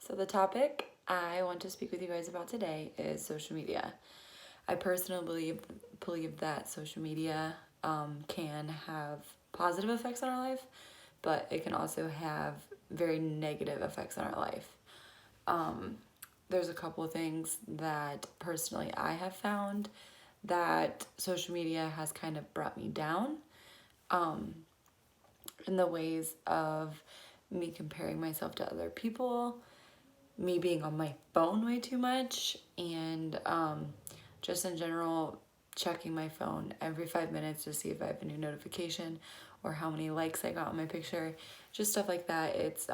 So the topic I want to speak with you guys about today is social media. I personally believe that social media can have positive effects on our life, but it can also have very negative effects on our life. There's a couple of things that personally I have found that social media has kind of brought me down in the ways of me comparing myself to other people, me being on my phone way too much, and just in general checking my phone every 5 minutes to see if I have a new notification or how many likes I got on my picture, just stuff like that. It's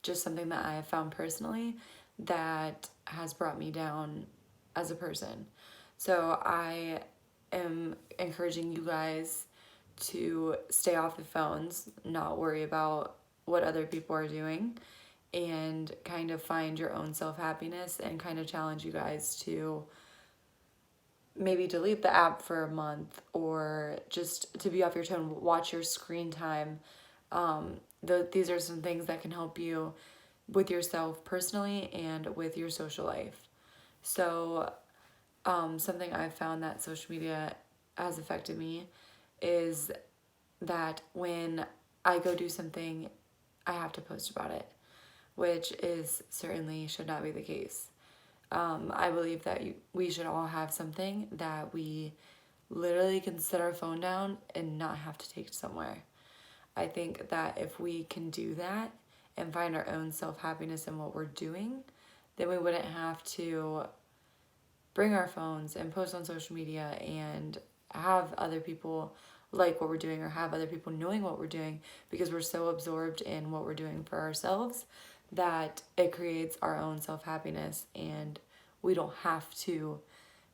just something that I have found personally that has brought me down as a person. So I am encouraging you guys to stay off the phones, not worry about what other people are doing, and kind of find your own self-happiness, and kind of challenge you guys to maybe delete the app for a month or just to be off your phone, watch your screen time. These are some things that can help you with yourself personally and with your social life. So something I've found that social media has affected me is that when I go do something, I have to post about it, which is certainly should not be the case. I believe that we should all have something that we literally can set our phone down and not have to take it somewhere. I think that if we can do that and find our own self-happiness in what we're doing, then we wouldn't have to bring our phones and post on social media and have other people like what we're doing or have other people knowing what we're doing, because we're so absorbed in what we're doing for ourselves that it creates our own self-happiness, and we don't have to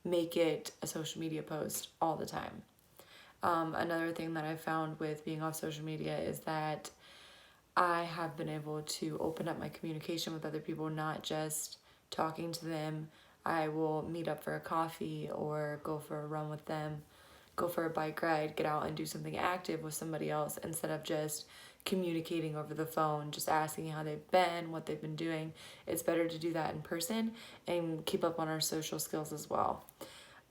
make it a social media post all the time. Another thing that I've found with being off social media is that I have been able to open up my communication with other people, not just talking to them. I will meet up for a coffee or go for a run with them, go for a bike ride, get out and do something active with somebody else instead of just communicating over the phone, just asking how they've been, what they've been doing. It's better to do that in person and keep up on our social skills as well.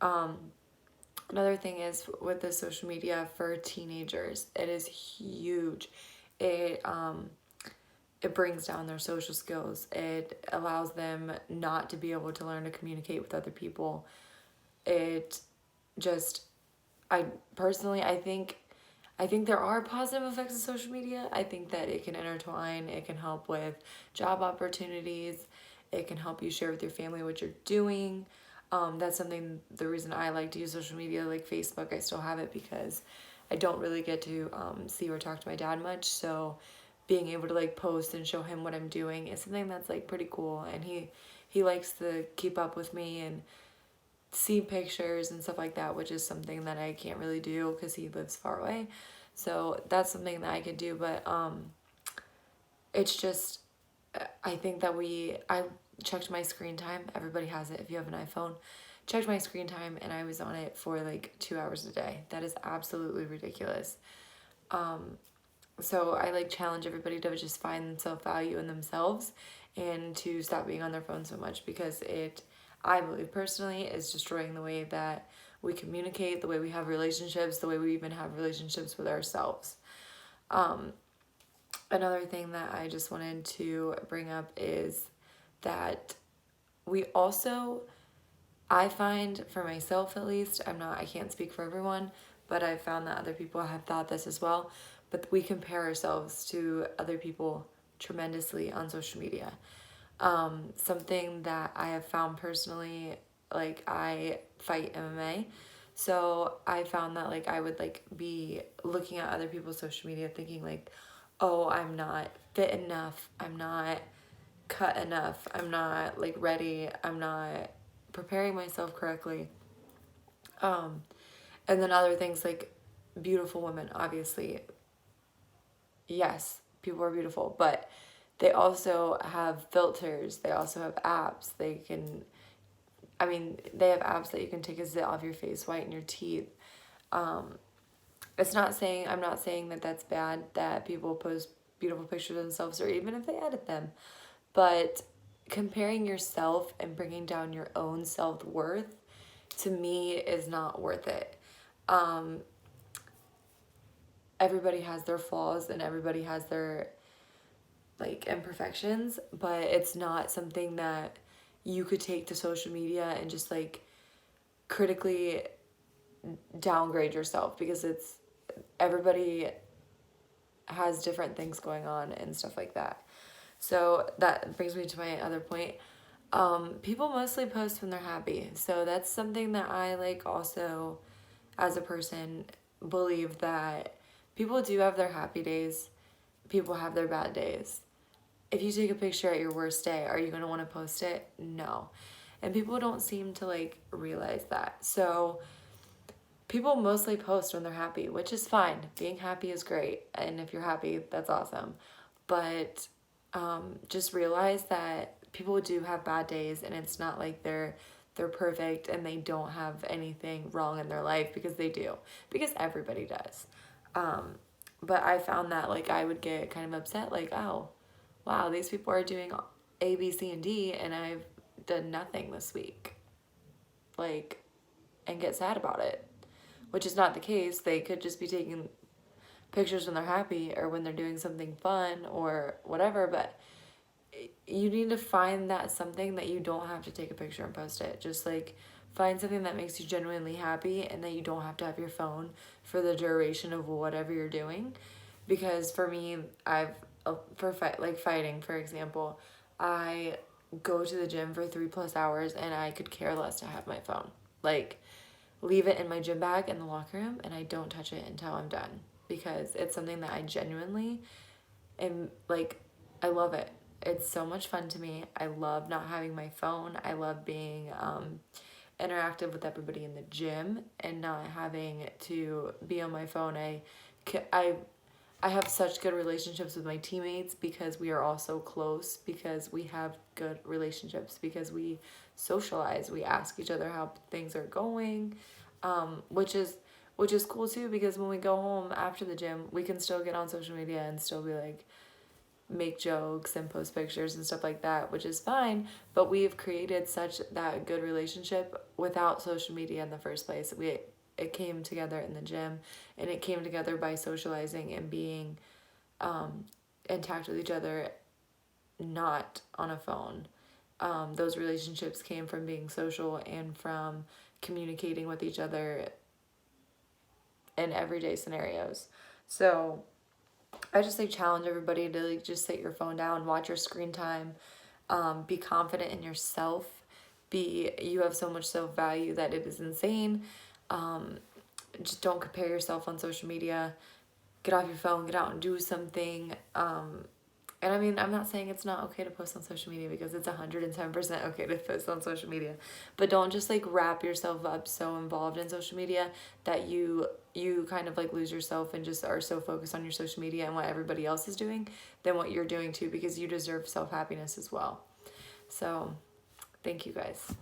Another thing is with the social media for teenagers, it is huge. It it brings down their social skills. It allows them not to be able to learn to communicate with other people. It just, I personally, I think there are positive effects of social media. I think that it can intertwine, it can help with job opportunities, it can help you share with your family what you're doing. That's something, the reason I like to use social media, like Facebook, I still have it because I don't really get to see or talk to my dad much. So being able to like post and show him what I'm doing is something that's like pretty cool. And he likes to keep up with me and see pictures and stuff like that, which is something that I can't really do because he lives far away. So that's something that I could do, but it's just, I think that I checked my screen time. Everybody has it if you have an iPhone. Checked my screen time and I was on it for like 2 hours a day. That is absolutely ridiculous. So I like challenge everybody to just find self-value in themselves and to stop being on their phone so much, because it, I believe personally, is destroying the way that we communicate, the way we have relationships, the way we even have relationships with ourselves. Another thing that I just wanted to bring up is that we also, I find for myself at least, I can't speak for everyone, but I've found that other people have thought this as well, but we compare ourselves to other people tremendously on social media. Something that I have found personally, like I fight MMA, so I found that like I would like be looking at other people's social media thinking like, oh, I'm not fit enough, I'm not cut enough, I'm not like ready, I'm not preparing myself correctly. And then other things like beautiful women, obviously, yes, people are beautiful, but they also have filters, they also have apps, they have apps that you can take a zit off your face, whiten your teeth. I'm not saying that that's bad that people post beautiful pictures of themselves or even if they edit them, but comparing yourself and bringing down your own self-worth, to me, is not worth it. Everybody has their flaws and everybody has their like imperfections, but it's not something that you could take to social media and just like critically downgrade yourself, because it's everybody has different things going on and stuff like that. So that brings me to my other point. People mostly post when they're happy. So that's something that I like also, as a person, believe that people do have their happy days. People have their bad days. If you take a picture at your worst day, are you going to want to post it? No. And people don't seem to like realize that. So people mostly post when they're happy, which is fine. Being happy is great. And if you're happy, that's awesome. But just realize that people do have bad days, and it's not like they're perfect and they don't have anything wrong in their life, because they do. Because everybody does. But I found that like I would get kind of upset, like, oh, wow, these people are doing A, B, C, and D, and I've done nothing this week. Like, and get sad about it, which is not the case. They could just be taking pictures when they're happy or when they're doing something fun or whatever, but you need to find that something that you don't have to take a picture and post it. Just like find something that makes you genuinely happy and that you don't have to have your phone for the duration of whatever you're doing. Because for me, fighting, for example, I go to the gym for 3+ hours and I could care less to have my phone. Like, leave it in my gym bag in the locker room and I don't touch it until I'm done, because it's something that I genuinely am like, I love it. It's so much fun to me. I love not having my phone. I love being interactive with everybody in the gym and not having to be on my phone. I have such good relationships with my teammates because we are all so close, because we have good relationships, because we socialize, we ask each other how things are going, which is cool too, because when we go home after the gym, we can still get on social media and still be like, make jokes and post pictures and stuff like that, which is fine. But we've created such that good relationship without social media in the first place. It came together in the gym, and it came together by socializing and being intact with each other, not on a phone. Those relationships came from being social and from communicating with each other in everyday scenarios. So I just like challenge everybody to like just set your phone down, watch your screen time, be confident in yourself. You have so much self-value that it is insane. Just don't compare yourself on social media. Get off your phone, get out and do something. And I mean, I'm not saying it's not okay to post on social media, because it's 110% okay to post on social media. But don't just like wrap yourself up so involved in social media that you kind of like lose yourself and just are so focused on your social media and what everybody else is doing than what you're doing too, because you deserve self-happiness as well. So thank you guys.